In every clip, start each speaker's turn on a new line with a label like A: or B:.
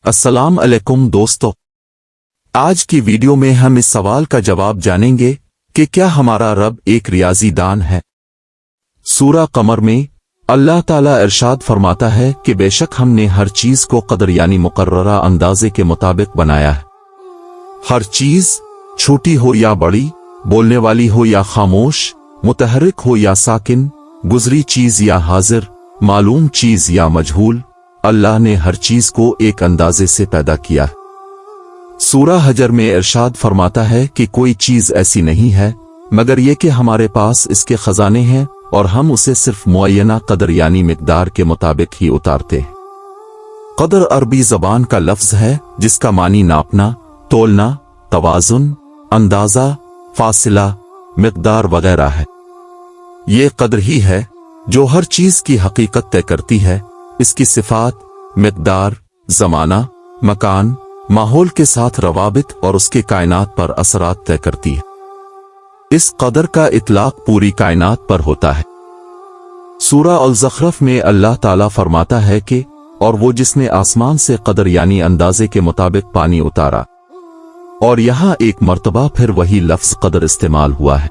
A: अस्सलाम अलैकुम दोस्तों, आज की वीडियो में हम इस सवाल का जवाब जानेंगे कि क्या हमारा रब एक रियाजी दान है। सूरा कमर में अल्लाह ताला इरशाद फरमाता है कि बेशक हमने हर चीज को कदर यानी मुकर्ररा अंदाजे के मुताबिक बनाया है। हर चीज छोटी हो या बड़ी, बोलने वाली हो या खामोश, मुतहर्रिक हो या साकिन, गुजरी चीज या हाजिर, मालूम चीज या मजहूल, अल्लाह ने हर चीज को एक अंदाजे से पैदा किया। सूरा हजर में इरशाद फरमाता है कि कोई चीज ऐसी नहीं है मगर ये कि हमारे पास इसके खजाने हैं और हम उसे सिर्फ मुअय्यना कदर यानी मिकदार के मुताबिक ही उतारते हैं। कदर अरबी जबान का लफ्ज है जिसका मानी नापना, तोलना, तवाजुन, अंदाजा, फासिला, मिकदार वगैरह है। ये कदर ही है जो हर चीज की हकीकत तय करती है, इसकी सिफात, मिकदार, जमाना, मकान, माहौल के साथ रवाबित और उसके कायनात पर असरात तय करती है। इस कदर का इतलाक पूरी कायनात पर होता है। सूरा अल-ज़ख़रफ़ में अल्लाह ताला फरमाता है कि और वो जिसने आसमान से कदर यानी अंदाजे के मुताबिक पानी उतारा, और यहां एक मर्तबा फिर वही लफ्ज कदर इस्तेमाल हुआ है।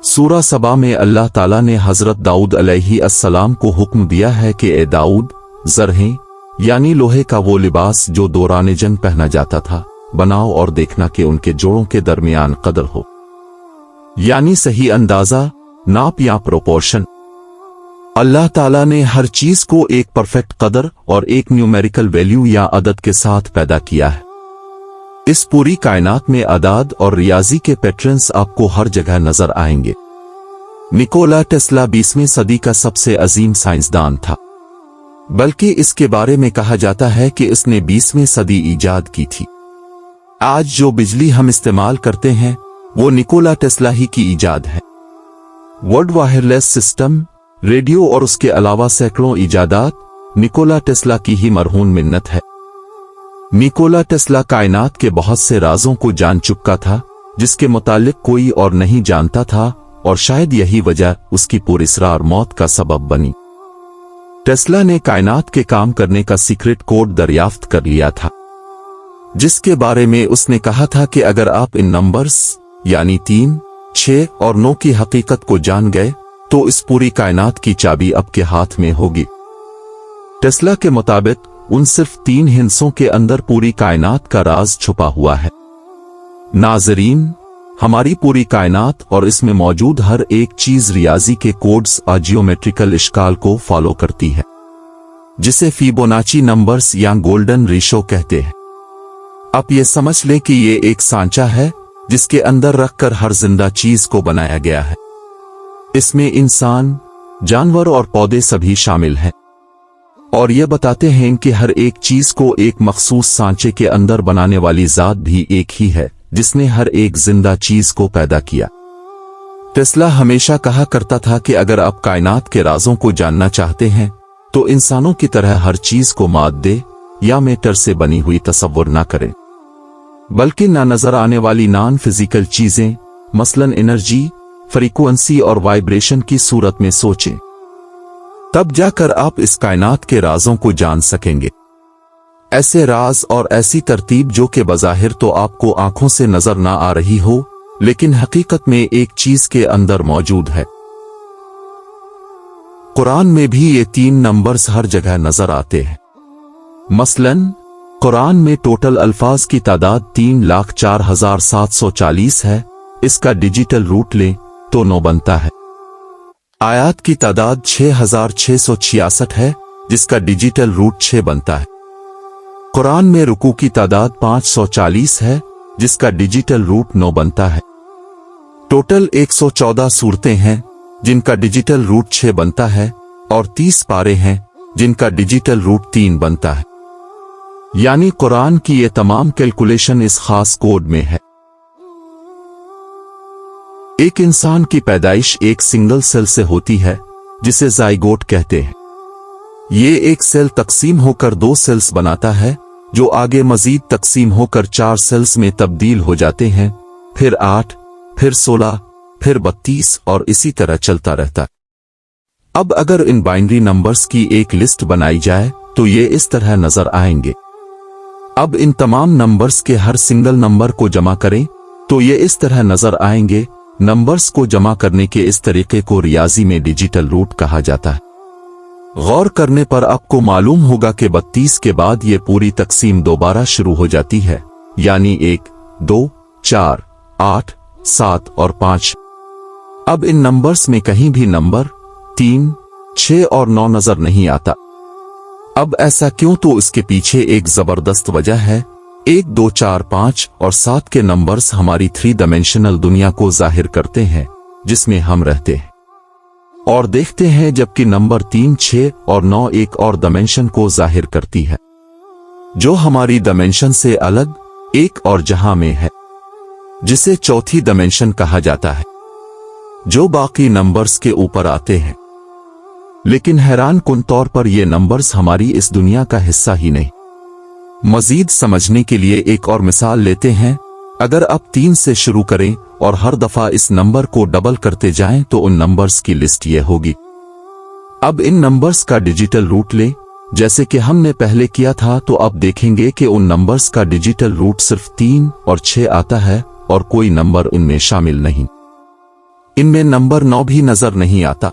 A: सूरा सबा में अल्लाह ताला ने हजरत दाऊद अलैहिस्सलाम को हुक्म दिया है कि ए दाऊद, ज़रहें यानी लोहे का वो लिबास जो दौरान जंग पहना जाता था बनाओ और देखना कि उनके जोड़ों के दरमियान कदर हो, यानी सही अंदाजा, नाप या प्रोपोर्शन। अल्लाह ताला ने हर चीज को एक परफेक्ट कदर और एक न्यूमेरिकल वैल्यू या अदद के साथ पैदा किया है। इस पूरी कायनात में अदाद और रियाजी के पैटर्न्स आपको हर जगह नजर आएंगे। निकोला टेस्ला 20वीं सदी का सबसे अजीम साइंसदान था, बल्कि इसके बारे में कहा जाता है कि इसने 20वीं सदी ईजाद की थी। आज जो बिजली हम इस्तेमाल करते हैं वो निकोला टेस्ला ही की ईजाद है। वर्ल्ड वायरलेस सिस्टम, रेडियो और उसके अलावा सैकड़ों ईजादात निकोला टेस्ला की ही मरहून मिन्नत है। निकोला टेस्ला कायनात के बहुत से राजों को जान चुका था जिसके मुतालिक कोई और नहीं जानता था, और शायद यही वजह उसकी पुरस्रार मौत का सबब बनी। टेस्ला ने कायनात के काम करने का सीक्रेट कोड दरियाफ्त कर लिया था, जिसके बारे में उसने कहा था कि अगर आप इन नंबर्स यानी 3, 6 और 9 की हकीकत को जान गए तो इस पूरी कायनात की चाबी आपके हाथ में होगी। टेस्ला के मुताबिक उन सिर्फ 3 हिस्सों के अंदर पूरी कायनात का राज छुपा हुआ है। नाज़रीन, हमारी पूरी कायनात और इसमें मौजूद हर एक चीज रियाजी के कोड्स और जियोमेट्रिकल इश्काल को फॉलो करती है, जिसे फिबोनाची नंबर्स या गोल्डन रेशो कहते हैं। आप ये समझ लें कि ये एक सांचा है जिसके अंदर रखकर हर जिंदा चीज को बनाया गया है। इसमें इंसान, जानवर और पौधे सभी शामिल हैं, और ये बताते हैं कि हर एक चीज को एक मखसूस सांचे के अंदर बनाने वाली जात भी एक ही है जिसने हर एक जिंदा चीज को पैदा किया। टेस्ला हमेशा कहा करता था कि अगर आप कायनात के राजों को जानना चाहते हैं तो इंसानों की तरह हर चीज को मादे या मैटर से बनी हुई तसव्वुर ना करें, बल्कि ना नजर आने वाली नॉन फिजिकल चीजें मसलन एनर्जी, फ्रीक्वेंसी और वाइब्रेशन की सूरत में सोचें। तब जाकर आप इस कायनात के राजों को जान सकेंगे। ऐसे राज और ऐसी तरतीब जो कि बज़ाहिर तो आपको आंखों से नजर ना आ रही हो, लेकिन हकीकत में एक चीज के अंदर मौजूद है। कुरान में भी ये 3 नंबर्स हर जगह नजर आते हैं। मसलन कुरान में टोटल अल्फाज की तादाद 3,04,740 है। इसका डिजिटल रूट लें तो 9 बनता है। आयात की तादाद 6,666 है जिसका डिजिटल रूट 6 बनता है। कुरान में रुकू की तादाद 540 है जिसका डिजिटल रूट 9 बनता है। टोटल 114 सूरतें हैं जिनका डिजिटल रूट 6 बनता है, और 30 पारे हैं जिनका डिजिटल रूट 3 बनता है। यानी कुरान की ये तमाम कैलकुलेशन इस खास कोड में है। एक इंसान की पैदाइश एक सिंगल सेल से होती है जिसे ज़ाइगोट कहते हैं। ये एक सेल तकसीम होकर 2 सेल्स बनाता है जो आगे मजीद तकसीम होकर 4 सेल्स में तब्दील हो जाते हैं, फिर 8, फिर 16, फिर 32 और इसी तरह चलता रहता। अब अगर इन बाइनरी नंबर्स की एक लिस्ट बनाई जाए तो ये इस तरह नजर आएंगे। अब इन तमाम नंबर्स के हर सिंगल नंबर को जमा करें तो ये इस तरह नजर आएंगे। नंबर्स को जमा करने के इस तरीके को रियाजी में डिजिटल रूट कहा जाता है। गौर करने पर आपको मालूम होगा कि 32 के बाद ये पूरी तकसीम दोबारा शुरू हो जाती है, यानी 1, 2, 4, 8, 7 और 5। अब इन नंबर्स में कहीं भी नंबर 3, 6 और 9 नजर नहीं आता। अब ऐसा क्यों? तो इसके पीछे एक जबरदस्त वजह है। 1, 2, 4, 5 और 7 के नंबर्स हमारी 3 डायमेंशनल दुनिया को जाहिर करते हैं जिसमें हम रहते हैं और देखते हैं, जबकि नंबर 3, 6 और 9 एक और डायमेंशन को जाहिर करती है जो हमारी डायमेंशन से अलग एक और जहां में है, जिसे चौथी डायमेंशन कहा जाता है, जो बाकी नंबर्स के ऊपर आते हैं। लेकिन हैरान कुन तौर पर ये नंबर्स हमारी इस दुनिया का हिस्सा ही नहीं। मजीद समझने के लिए एक और मिसाल लेते हैं। अगर आप 3 से शुरू करें और हर दफा इस नंबर को डबल करते जाएं तो उन नंबर्स की लिस्ट ये होगी। अब इन नंबर्स का डिजिटल रूट लें जैसे कि हमने पहले किया था, तो अब देखेंगे कि उन नंबर्स का डिजिटल रूट सिर्फ 3 और 6 आता है और कोई नंबर उनमें शामिल नहीं। इनमें नंबर 9 भी नजर नहीं आता।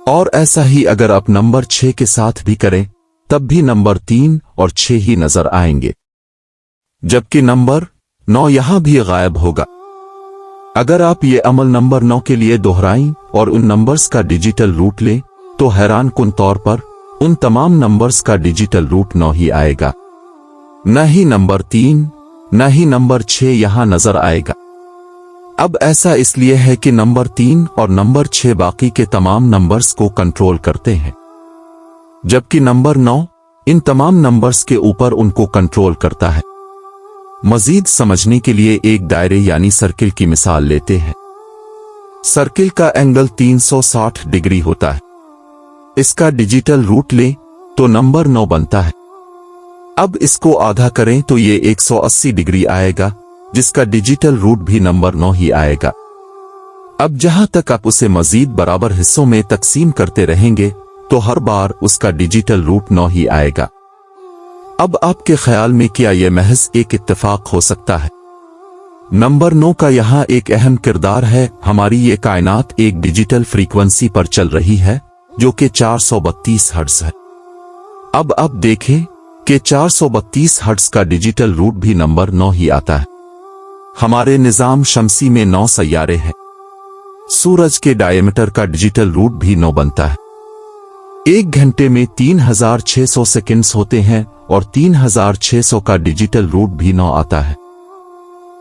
A: और ऐसा ही अगर आप नंबर 6 के साथ भी करें तब भी नंबर 3 और 6 ही नजर आएंगे, जबकि नंबर 9 यहां भी गायब होगा। अगर आप ये अमल नंबर 9 के लिए दोहराएं और उन नंबर्स का डिजिटल रूट लें तो हैरान कुन तौर पर उन तमाम नंबर्स का डिजिटल रूट 9 ही आएगा। न ही नंबर 3 न ही नंबर 6 यहां नजर आएगा। अब ऐसा इसलिए है कि नंबर 3 और नंबर 6 बाकी के तमाम नंबर्स को कंट्रोल करते हैं, जबकि नंबर 9 इन तमाम नंबर्स के ऊपर उनको कंट्रोल करता है। मजीद समझने के लिए एक दायरे यानी सर्किल की मिसाल लेते हैं। सर्किल का एंगल 360 डिग्री होता है। इसका डिजिटल रूट लें तो नंबर 9 बनता है। अब इसको आधा करें तो ये 180 डिग्री आएगा, जिसका डिजिटल रूट भी नंबर 9 ही आएगा। अब जहां तक आप उसे मजीद बराबर हिस्सों में तकसीम करते रहेंगे तो हर बार उसका डिजिटल रूट 9 ही आएगा। अब आपके ख्याल में क्या यह महज एक इत्तेफाक हो सकता है? नंबर 9 का यहाँ एक अहम किरदार है। हमारी ये कायनात एक डिजिटल फ्रीक्वेंसी पर चल रही है जो कि 432 हर्ट्ज है। अब आप देखें कि 432 हर्ट्ज का डिजिटल रूट भी नंबर 9 ही आता है। हमारे निजाम शमसी में 9 सैयारे हैं। सूरज के डायमीटर का डिजिटल रूट भी 9 बनता है। 1 घंटे में 3600 सेकंड्स होते हैं और 3600 का डिजिटल रूट भी 9 आता है।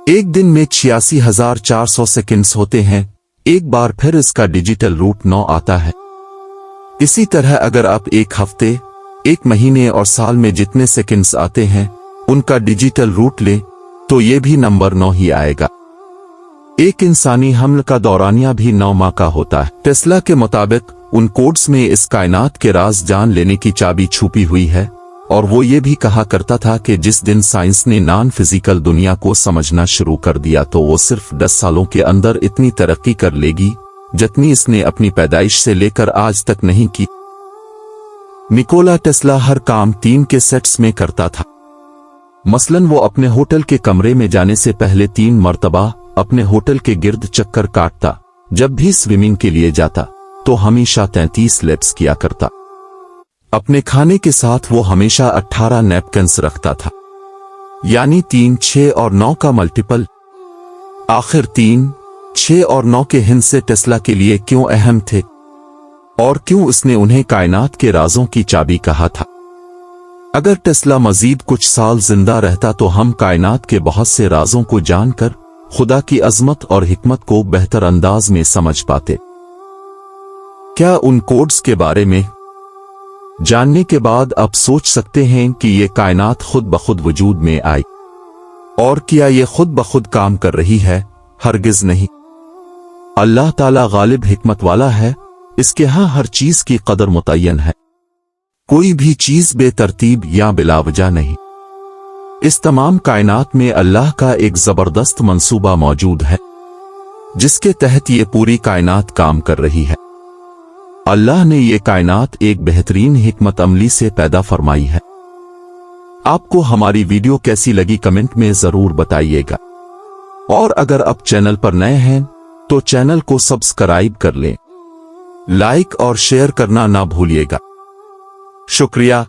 A: एक दिन में 86400 सेकंड्स होते हैं। एक बार फिर इसका डिजिटल रूट 9 आता है। इसी तरह अगर आप एक हफ्ते, एक महीने और साल में जितने सेकंड्स आते हैं उनका डिजिटल रूट लें तो ये भी नंबर 9 ही आएगा। एक इंसानी हमल का दौरानिया भी 9 माह का होता है। टेस्ला के मुताबिक उन कोड्स में इस कायनात के राज जान लेने की चाबी छुपी हुई है और वो ये भी कहा करता था कि जिस दिन साइंस ने नॉन फिजिकल दुनिया को समझना शुरू कर दिया तो वो सिर्फ 10 सालों के अंदर इतनी तरक्की कर लेगी जितनी इसने अपनी पैदाइश से लेकर आज तक नहीं की। निकोला टेस्ला हर काम 3 के सेट्स में करता था। मसलन वो अपने होटल के कमरे में जाने से पहले 3 मर्तबा अपने होटल के गिर्द चक्कर काटता। जब भी स्विमिंग के लिए जाता तो हमेशा 33 लैप्स किया करता। अपने खाने के साथ वो हमेशा 18 नैपकिन्स रखता था, यानी 3, 6 और 9 का मल्टीपल। आखिर 3, 6 और 9 के हिस्से टेस्ला के लिए क्यों अहम थे और क्यों उसने उन्हें कायनात के राजों की चाबी कहा था? अगर टेस्ला मजीद कुछ साल जिंदा रहता तो हम कायनात के बहुत से राजों को जानकर खुदा की अजमत और हिकमत को बेहतर अंदाज में समझ पाते। क्या उन कोड्स के बारे में जानने के बाद आप सोच सकते हैं कि ये कायनात खुद ब खुद वजूद में आई? और क्या ये खुद ब खुद काम कर रही है? हरगिज नहीं। अल्लाह ताला गालिब हिकमत वाला है। इसके यहाँ हर चीज की कदर मुतय्यन है। कोई भी चीज बेतरतीब या बिलावजा नहीं। इस तमाम कायनात में अल्लाह का एक जबरदस्त मंसूबा मौजूद है जिसके तहत ये पूरी कायनात काम कर रही है। अल्लाह ने ये कायनात एक बेहतरीन हिकमत अमली से पैदा फरमाई है। आपको हमारी वीडियो कैसी लगी कमेंट में जरूर बताइएगा। और अगर आप चैनल पर नए हैं तो चैनल को सब्सक्राइब कर लें। लाइक और शेयर करना ना भूलिएगा। शुक्रिया।